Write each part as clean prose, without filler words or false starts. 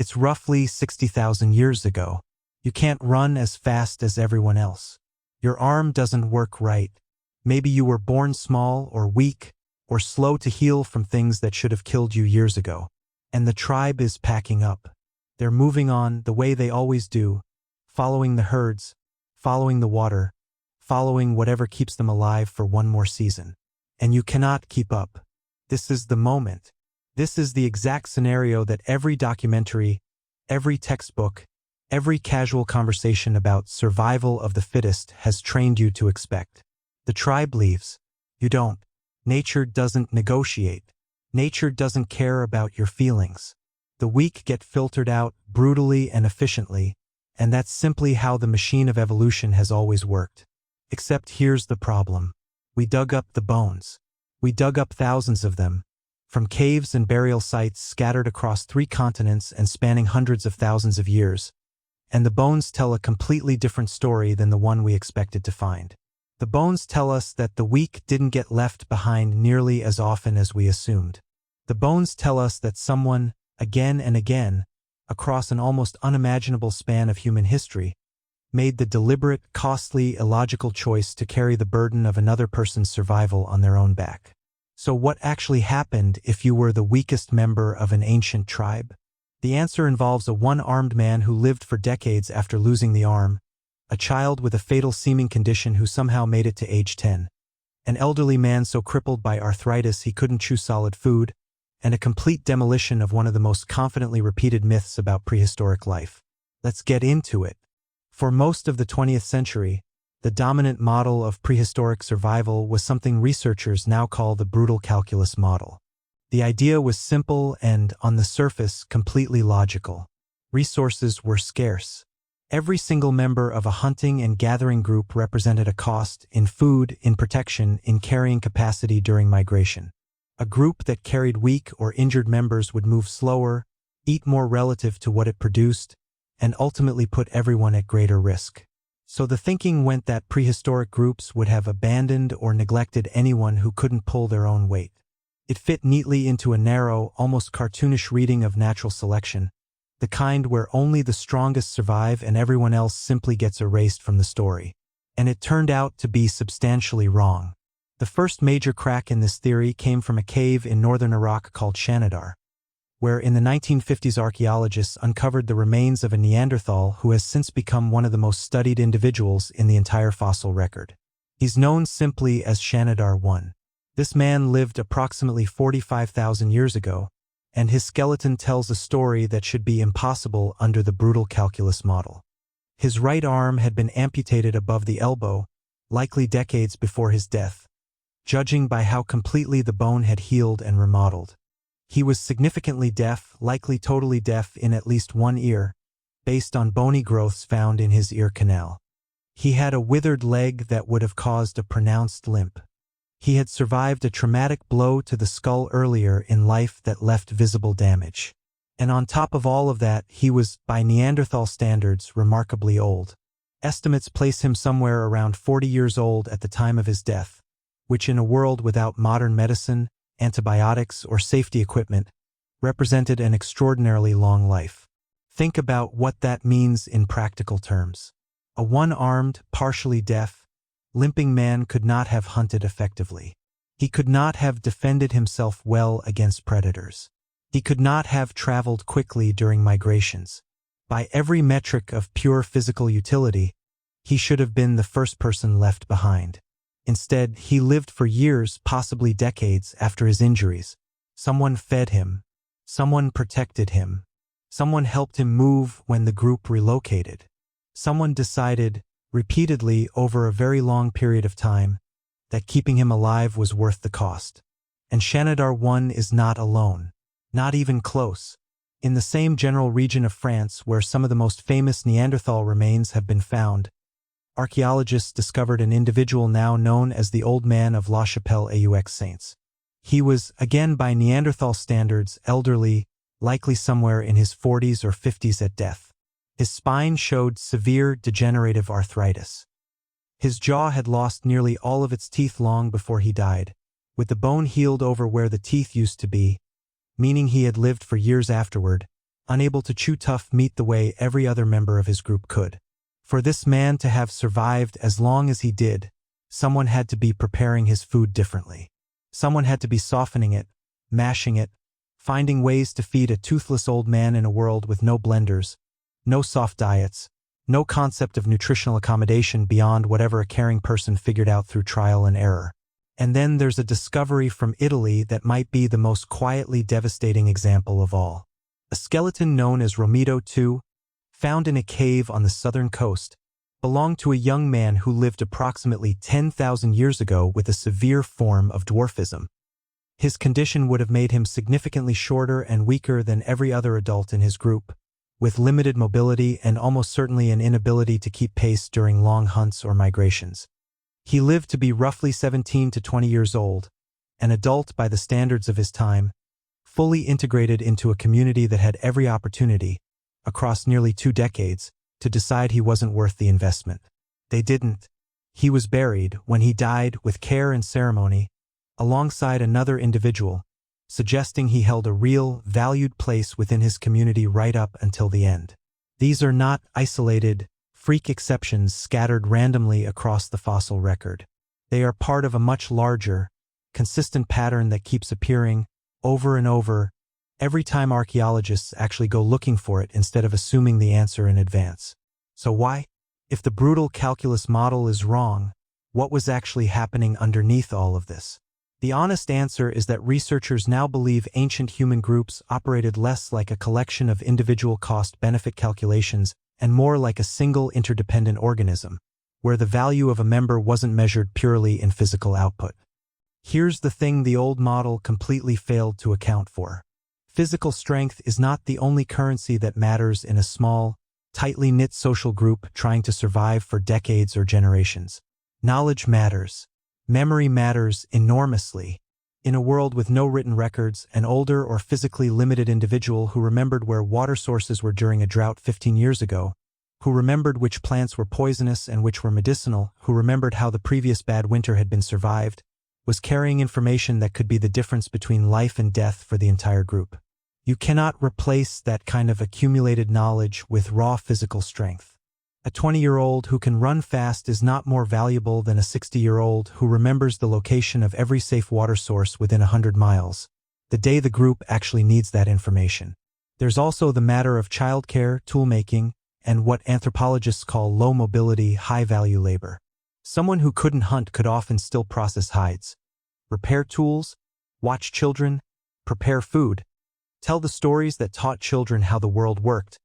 It's roughly 60,000 years ago. You can't run as fast as everyone else. Your arm doesn't work right. Maybe you were born small or weak or slow to heal from things that should have killed you years ago. And the tribe is packing up. They're moving on the way they always do, following the herds, following the water, following whatever keeps them alive for one more season. And you cannot keep up. This is the moment. This is the exact scenario that every documentary, every textbook, every casual conversation about survival of the fittest has trained you to expect. The tribe leaves. You don't. Nature doesn't negotiate. Nature doesn't care about your feelings. The weak get filtered out brutally and efficiently, and that's simply how the machine of evolution has always worked. Except here's the problem. We dug up the bones. We dug up thousands of them, from caves and burial sites scattered across 3 continents and spanning hundreds of thousands of years. And the bones tell a completely different story than the one we expected to find. The bones tell us that the weak didn't get left behind nearly as often as we assumed. The bones tell us that someone, again and again, across an almost unimaginable span of human history, made the deliberate, costly, illogical choice to carry the burden of another person's survival on their own back. So what actually happened if you were the weakest member of an ancient tribe? The answer involves a one-armed man who lived for decades after losing the arm, a child with a fatal seeming condition who somehow made it to age 10, an elderly man so crippled by arthritis he couldn't chew solid food, and a complete demolition of one of the most confidently repeated myths about prehistoric life. Let's get into it. For most of the 20th century, the dominant model of prehistoric survival was something researchers now call the brutal calculus model. The idea was simple and, on the surface, completely logical. Resources were scarce. Every single member of a hunting and gathering group represented a cost in food, in protection, in carrying capacity during migration. A group that carried weak or injured members would move slower, eat more relative to what it produced, and ultimately put everyone at greater risk. So the thinking went that prehistoric groups would have abandoned or neglected anyone who couldn't pull their own weight. It fit neatly into a narrow, almost cartoonish reading of natural selection, the kind where only the strongest survive and everyone else simply gets erased from the story. And it turned out to be substantially wrong. The first major crack in this theory came from a cave in northern Iraq called Shanidar, where in the 1950s archaeologists uncovered the remains of a Neanderthal who has since become one of the most studied individuals in the entire fossil record. He's known simply as Shanidar I. This man lived approximately 45,000 years ago, and his skeleton tells a story that should be impossible under the brutal calculus model. His right arm had been amputated above the elbow, likely decades before his death, judging by how completely the bone had healed and remodeled. He was significantly deaf, likely totally deaf in at least one ear, based on bony growths found in his ear canal. He had a withered leg that would have caused a pronounced limp. He had survived a traumatic blow to the skull earlier in life that left visible damage. And on top of all of that, he was, by Neanderthal standards, remarkably old. Estimates place him somewhere around 40 years old at the time of his death, which in a world without modern medicine, antibiotics, or safety equipment, represented an extraordinarily long life. Think about what that means in practical terms. A one-armed, partially deaf, limping man could not have hunted effectively. He could not have defended himself well against predators. He could not have traveled quickly during migrations. By every metric of pure physical utility, he should have been the first person left behind. Instead, he lived for years, possibly decades, after his injuries. Someone fed him. Someone protected him. Someone helped him move when the group relocated. Someone decided, repeatedly over a very long period of time, that keeping him alive was worth the cost. And Shanidar I is not alone. Not even close. In the same general region of France where some of the most famous Neanderthal remains have been found, archaeologists discovered an individual now known as the Old Man of La Chapelle aux Saints. He was, again by Neanderthal standards, elderly, likely somewhere in his 40s or 50s at death. His spine showed severe degenerative arthritis. His jaw had lost nearly all of its teeth long before he died, with the bone healed over where the teeth used to be, meaning he had lived for years afterward, unable to chew tough meat the way every other member of his group could. For this man to have survived as long as he did, someone had to be preparing his food differently. Someone had to be softening it, mashing it, finding ways to feed a toothless old man in a world with no blenders, no soft diets, no concept of nutritional accommodation beyond whatever a caring person figured out through trial and error. And then there's a discovery from Italy that might be the most quietly devastating example of all. A skeleton known as Romito II, found in a cave on the southern coast, belonged to a young man who lived approximately 10,000 years ago with a severe form of dwarfism. His condition would have made him significantly shorter and weaker than every other adult in his group, with limited mobility and almost certainly an inability to keep pace during long hunts or migrations. He lived to be roughly 17 to 20 years old, an adult by the standards of his time, fully integrated into a community that had every opportunity, across nearly 2 decades, to decide he wasn't worth the investment. They didn't. He was buried, when he died, with care and ceremony, alongside another individual, suggesting he held a real, valued place within his community right up until the end. These are not isolated, freak exceptions scattered randomly across the fossil record. They are part of a much larger, consistent pattern that keeps appearing, over and over, every time archaeologists actually go looking for it instead of assuming the answer in advance. So why? If the brutal calculus model is wrong, what was actually happening underneath all of this? The honest answer is that researchers now believe ancient human groups operated less like a collection of individual cost-benefit calculations and more like a single interdependent organism, where the value of a member wasn't measured purely in physical output. Here's the thing the old model completely failed to account for. Physical strength is not the only currency that matters in a small, tightly knit social group trying to survive for decades or generations. Knowledge matters. Memory matters enormously. In a world with no written records, an older or physically limited individual who remembered where water sources were during a drought 15 years ago, who remembered which plants were poisonous and which were medicinal, who remembered how the previous bad winter had been survived, was carrying information that could be the difference between life and death for the entire group. You cannot replace that kind of accumulated knowledge with raw physical strength. A 20-year-old who can run fast is not more valuable than a 60-year-old who remembers the location of every safe water source within 100 miles, the day the group actually needs that information. There's also the matter of childcare, toolmaking, and what anthropologists call low-mobility, high-value labor. Someone who couldn't hunt could often still process hides, repair tools, watch children, prepare food, tell the stories that taught children how the world worked,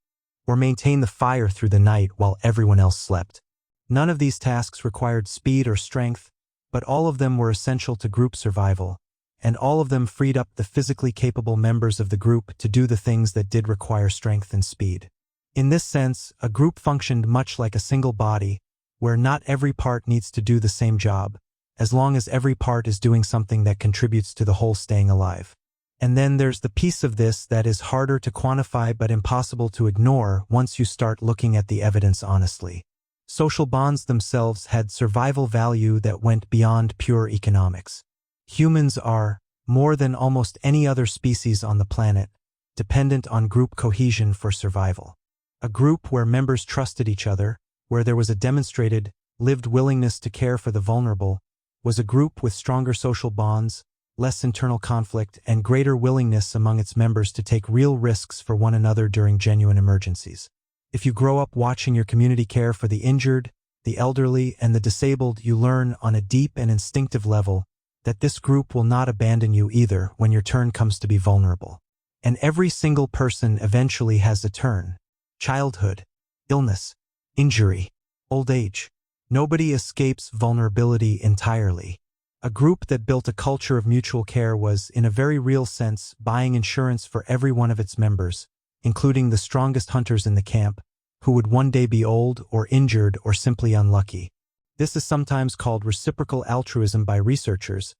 or maintain the fire through the night while everyone else slept. None of these tasks required speed or strength, but all of them were essential to group survival, and all of them freed up the physically capable members of the group to do the things that did require strength and speed. In this sense, a group functioned much like a single body, where not every part needs to do the same job, as long as every part is doing something that contributes to the whole staying alive. And then there's the piece of this that is harder to quantify but impossible to ignore once you start looking at the evidence honestly. Social bonds themselves had survival value that went beyond pure economics. Humans are, more than almost any other species on the planet, dependent on group cohesion for survival. A group where members trusted each other, where there was a demonstrated, lived willingness to care for the vulnerable, was a group with stronger social bonds, less internal conflict, and greater willingness among its members to take real risks for one another during genuine emergencies. If you grow up watching your community care for the injured, the elderly, and the disabled, you learn on a deep and instinctive level that this group will not abandon you either when your turn comes to be vulnerable. And every single person eventually has a turn. Childhood, illness, injury, old age. Nobody escapes vulnerability entirely. A group that built a culture of mutual care was, in a very real sense, buying insurance for every one of its members, including the strongest hunters in the camp, who would one day be old or injured or simply unlucky. This is sometimes called reciprocal altruism by researchers,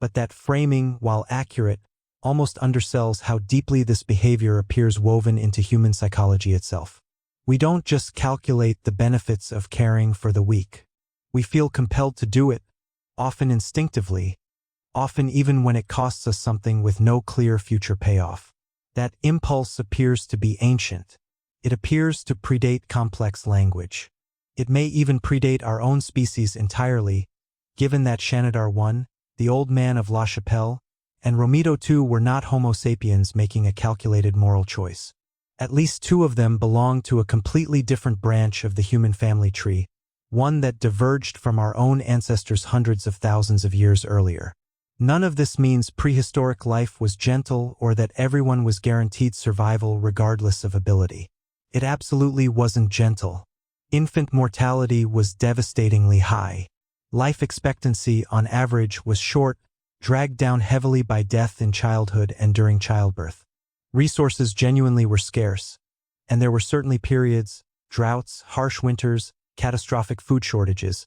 but that framing, while accurate, almost undersells how deeply this behavior appears woven into human psychology itself. We don't just calculate the benefits of caring for the weak. We feel compelled to do it, often instinctively, often even when it costs us something with no clear future payoff. That impulse appears to be ancient. It appears to predate complex language. It may even predate our own species entirely, given that Shanidar I, the old man of La Chapelle, and Romito II were not Homo sapiens making a calculated moral choice. At least two of them belong to a completely different branch of the human family tree, one that diverged from our own ancestors hundreds of thousands of years earlier. None of this means prehistoric life was gentle or that everyone was guaranteed survival regardless of ability. It absolutely wasn't gentle. Infant mortality was devastatingly high. Life expectancy, on average, was short, dragged down heavily by death in childhood and during childbirth. Resources genuinely were scarce, and there were certainly periods, droughts, harsh winters, catastrophic food shortages,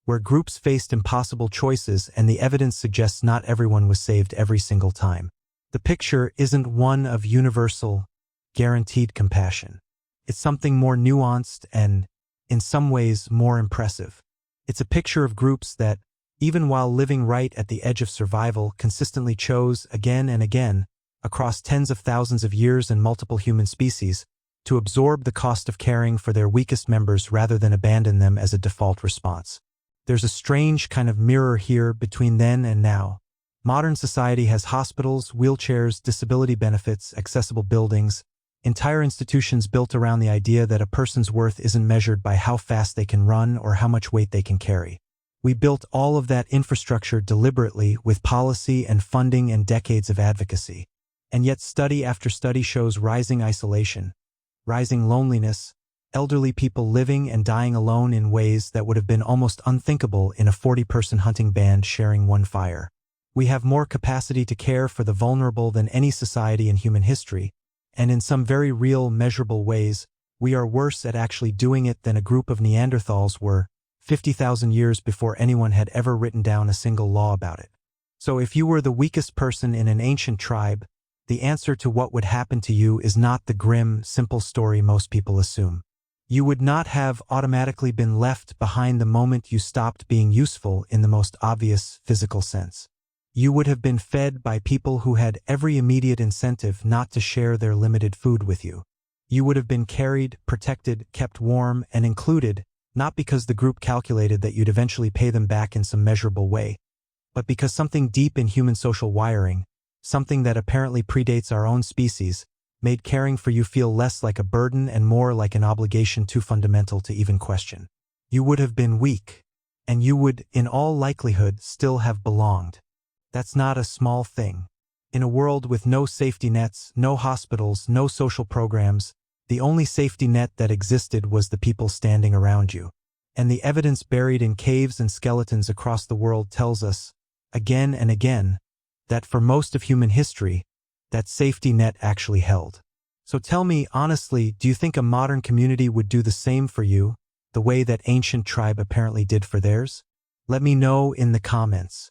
where groups faced impossible choices, and the evidence suggests not everyone was saved every single time. The picture isn't one of universal, guaranteed compassion. It's something more nuanced and, in some ways, more impressive. It's a picture of groups that, even while living right at the edge of survival, consistently chose, again and again, across tens of thousands of years and multiple human species, to absorb the cost of caring for their weakest members rather than abandon them as a default response. There's a strange kind of mirror here between then and now. Modern society has hospitals, wheelchairs, disability benefits, accessible buildings, entire institutions built around the idea that a person's worth isn't measured by how fast they can run or how much weight they can carry. We built all of that infrastructure deliberately with policy and funding and decades of advocacy. And yet study after study shows rising isolation, rising loneliness, elderly people living and dying alone in ways that would have been almost unthinkable in a 40-person hunting band sharing one fire. We have more capacity to care for the vulnerable than any society in human history, and in some very real, measurable ways, we are worse at actually doing it than a group of Neanderthals were 50,000 years before anyone had ever written down a single law about it. So if you were the weakest person in an ancient tribe, the answer to what would happen to you is not the grim, simple story most people assume. You would not have automatically been left behind the moment you stopped being useful in the most obvious physical sense. You would have been fed by people who had every immediate incentive not to share their limited food with you. You would have been carried, protected, kept warm, and included, not because the group calculated that you'd eventually pay them back in some measurable way, but because something deep in human social wiring, something that apparently predates our own species, made caring for you feel less like a burden and more like an obligation too fundamental to even question. You would have been weak, and you would, in all likelihood, still have belonged. That's not a small thing. In a world with no safety nets, no hospitals, no social programs, the only safety net that existed was the people standing around you. And the evidence buried in caves and skeletons across the world tells us, again and again, that for most of human history, that safety net actually held. So tell me, honestly, do you think a modern community would do the same for you, the way that ancient tribe apparently did for theirs? Let me know in the comments.